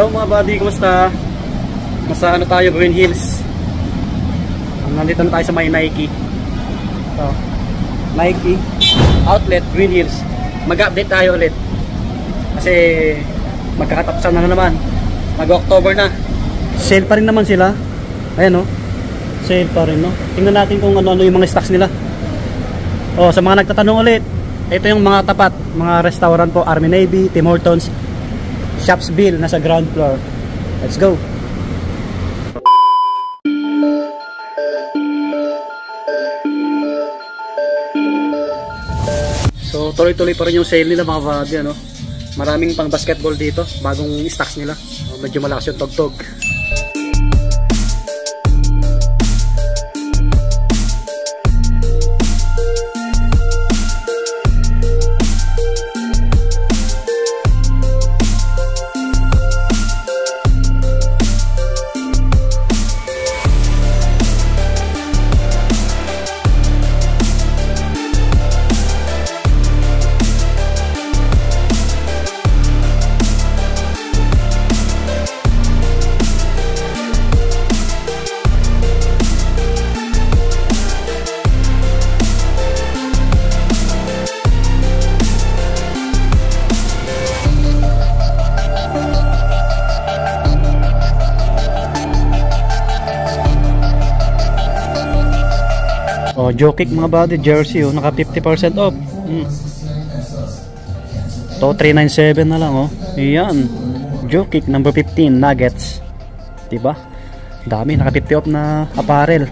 Hello mga buddy, kumusta? Nasa ano tayo, Green Hills. Nandito na tayo sa may Nike. Ito, Nike Outlet, Green Hills. Mag-update tayo ulit kasi magkakatapsan na naman. Mag-October na. Sale pa rin naman sila. Ayan o, sale pa rin, no? Tingnan natin kung ano-ano yung mga stocks nila. O, sa mga nagtatanong ulit, ito yung mga tapat, mga restaurant po, Army Navy, Tim Hortons, Shopsville, nasa ground floor. Let's go. So tuloy-tuloy pa rin yung sale nila mga buddy, ano? Maraming pang basketball dito, bagong stocks nila. Medyo malakas yung tog-tog. Oh, Jokic mga buddy, jersey oh, naka 50% off. To 397 na lang oh. Iyan. Jokic number 15 Nuggets. 'Di ba? Dami naka 50 off na apparel.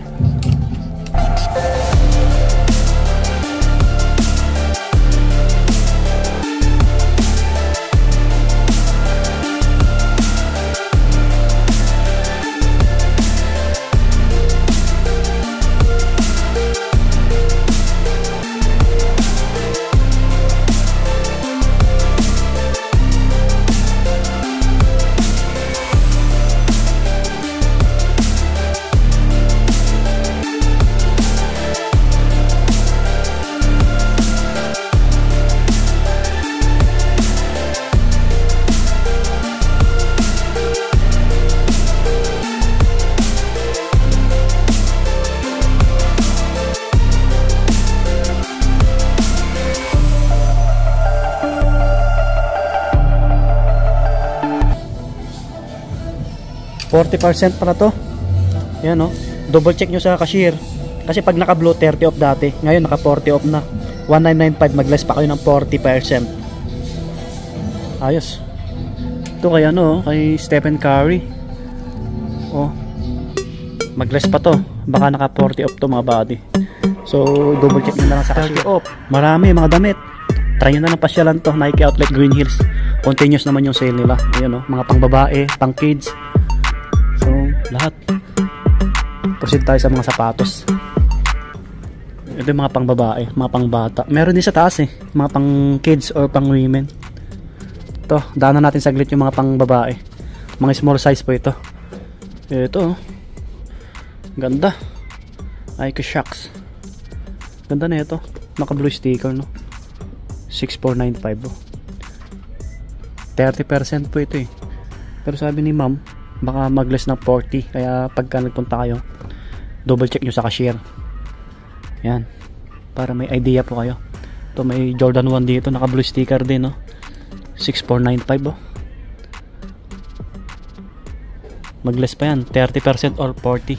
$40 para to. Yan oh. Double check nyo sa cashier. Kasi pag naka blue 30 off dati, ngayon naka 40 off na. 1995, mag-less pa kayo ng 40%. Ayos. Ito kay ano, kay Stephen Curry. Oh. Mag-less pa to. Baka naka 40 off to mga buddy. So double check nyo na lang sa cashier. Off. Marami mga damit. Try nyo na lang pasyalan to. Nike Outlet Green Hills. Continuous naman yung sale nila. Ayan oh, mga pang babae, pang kids. So, lahat. Proceed tayo sa mga sapatos. Ito yung mga pang babae, mga pang bata. Meron din sa taas eh, mga pang kids or pang women. Ito, daanan natin saglit yung mga pang babae. Mga small size po ito. Ito, ganda. Ike Shocks. Ganda na ito. Naka blue sticker no. 6495 oh. 30% po ito eh. Pero sabi ni ma'am, baka mag-less ng 40, kaya pagka nagpunta kayo double check nyo sa cashier. Yan, para may idea po kayo. Ito may Jordan 1 dito, naka blue sticker din no? 6495 oh. Mag-less pa yan, 30% or 40.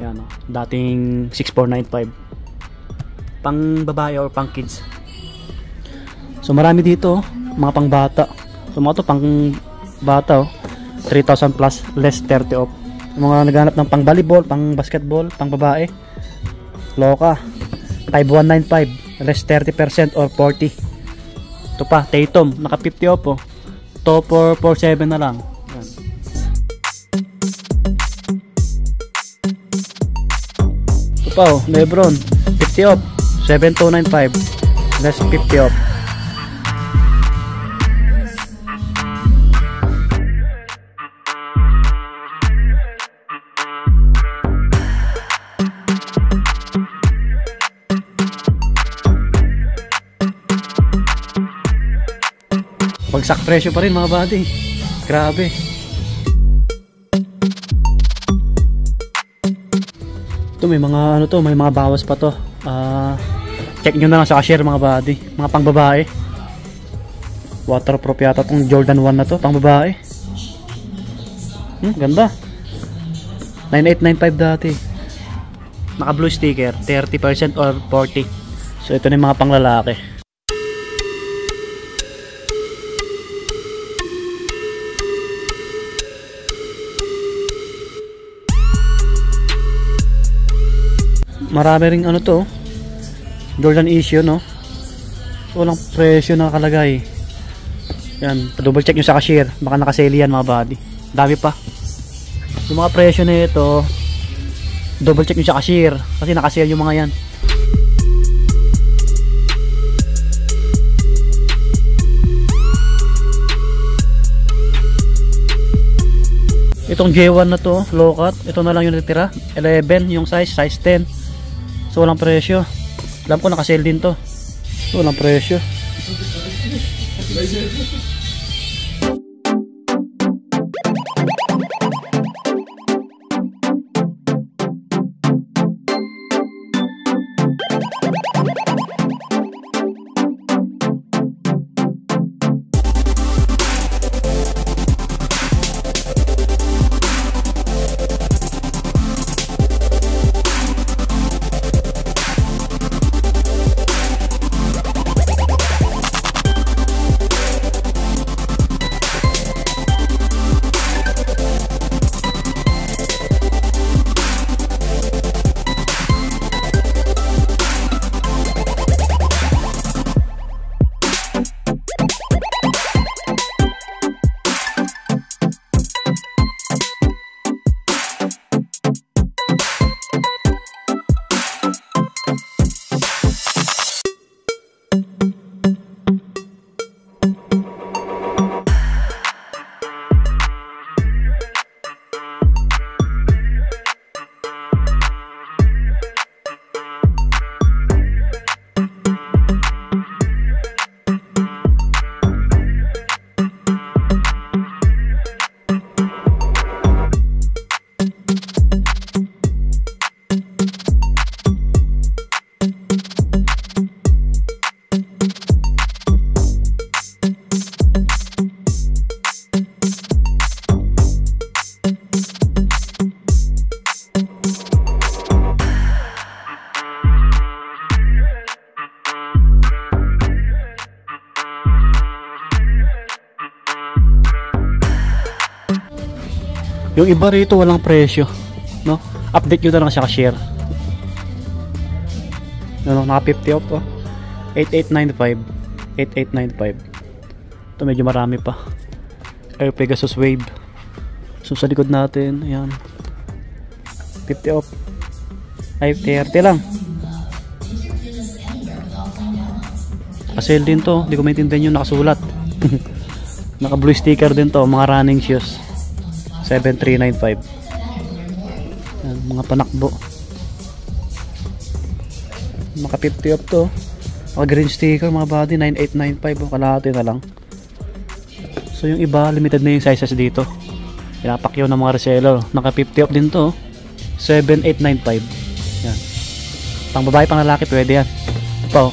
Yan oh, dating 6495. Pang babae or pang kids. So marami dito oh, mga pang bata. So mga to pang bata oh, 3,000 plus, less 30 off. Yung mga naghanap ng pang volleyball, pang basketball, pang babae, loka 5195, less 30% or 40. Ito pa, Tatum, naka 50 off oh. Ito for 47 na lang. Yan. Ito pa oh, Lebron 50 off, 7295, less 50 off. bagsak presyo pa rin mga buddy. Grabe. Ito may mga ano to, may mga bawas pa to. Check nyo na lang sa cashier mga buddy. Mga pang babae. Waterproof yata tong Jordan 1 na to, pang babae. Ganda. 9895 dati. Naka blue sticker, 30% or 40. So ito na yung mga pang lalaki. Marami ring ano to, Jordan issue, no? Walang presyo nakalagay. Yan, double check nyo sa cashier, baka nakasale yan mga buddy. Dami pa. Yung mga presyo na ito, double check nyo sa cashier kasi nakasale yung mga yan. Itong J1 na to, low cut, ito na lang yung natitira. 11 yung size 10. So walang presyo. Alam ko nakasale din to. So walang presyo. Yung iba rito walang presyo, no? Update nyo na lang sa cashier. Ano, naka 50 off to. 8895. 8895. Ito medyo marami pa. Air Pegasus Wave. So sa likod natin, ayan. 50 off. Ay, 30 lang. Pasel din to. Hindi ko maintindihan yung nakasulat. Naka blue sticker din to. Mga running shoes. 7395. Yan, mga panakbo. Maka 50 off to. Maka green sticker mga body 9895. Kalahati na lang. So yung iba limited na yung sizes dito. Pinapakyaw ng mga reseller. Naka 50 off din to. 7895. Yan. Pang babae pang lalaki pwede yan. Ito.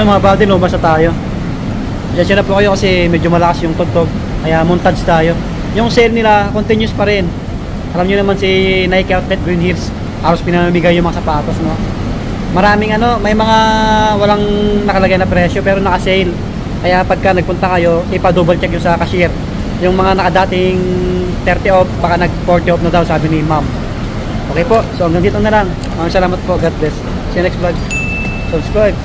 Ayun mga buddy, lumabas na tayo. Diyan na po kayo kasi medyo malakas yung tugtog. Kaya montage tayo. Yung sale nila, continuous pa rin. Alam nyo naman si Nike Outlet Green Hills, halos pinamimigay yung mga sapatos, no? Maraming may mga walang nakalagay na presyo pero naka-sale. Kaya pagka nagpunta kayo, ipa-double check yung sa cashier. Yung mga nakadating 30 off, baka nag-40 off na daw, sabi ni ma'am. Okay po, so hanggang dito na lang. Maraming salamat po, God bless. See you next vlog. Subscribe.